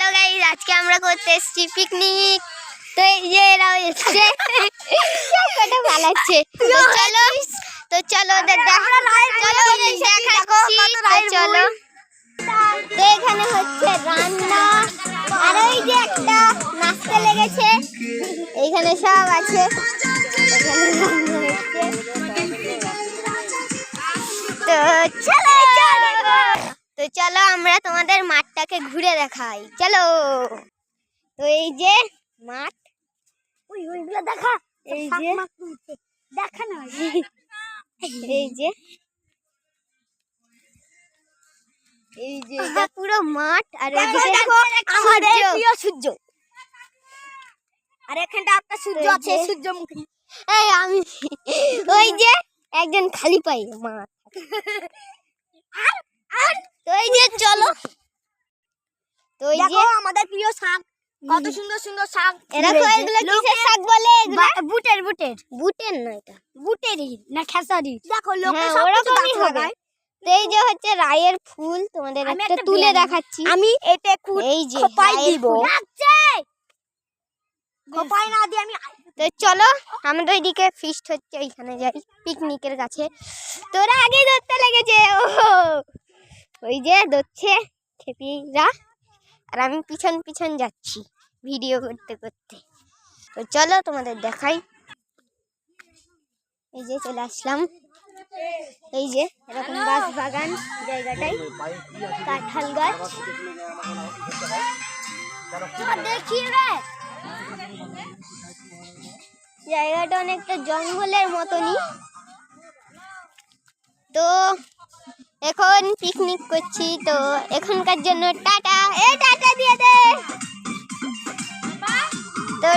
Hello guys, আজকে আমরা করতে এসেছি পিকনিক। তো এই যে এরা এসছে কটা পালাচ্ছে। তো চলো ওদের দেখাচ্ছি। চলো তো এখানে হচ্ছে রান্না, আর ওই যে একটা নাচতে লেগেছে, এইখানে সব আছে। এখানে রান্না হচ্ছে। তো চলো আমরা তোমাদের মাঠটাকে ঘুরে দেখাই। চলো। তো এই যে মাঠ, ওইগুলো দেখা, এই যে দেখা না, এই যে এটা পুরো মাঠ, আর এইদিকে দেখো আমাদের প্রিয় সূর্য, আর এখানটা একটা সূর্য আছে, সূর্যমুখী। এই আমি ওই যে একজন খালি পাই মাঠ। তো এই যে চলো, তো এই যে আমাদের প্রিয় শাক, কত সুন্দর সুন্দর শাক। এরকম এগুলো কিসের শাক বলে? বুটের না, এটা বুটেরই না খেসারি। দেখো লোকে সব ওরকমই হবে। তো এই যে হচ্ছে রায়ের ফুল, তোমাদের একটা তুলে দেখাচ্ছি আমি। এটা এই যে খোপায় দিব, খোপায় না দিয়ে আমি। তো চলো আমাদের ওইদিকে ফিস্ট হচ্ছে, ওইখানে যাই পিকনিকের কাছে। তোরা আগে ধরতে লেগেছে, ও ওই যে ধরছে খেপিরা, আর আমি পিছন পিছন যাচ্ছি ভিডিও করতে করতে। তো চলো তোমাদের দেখাই। এই যে চলে আসলাম, এই যে এরকম বাঁশ বাগান জায়গাটাই, কাঁঠাল গাছ দেখি রে। জায়গাটা অনেকটা জঙ্গলের মতনই। তো এখন পিকনিক করছি, তো এখনকার জন্য টাটা। টাটা দিয়ে দে। তো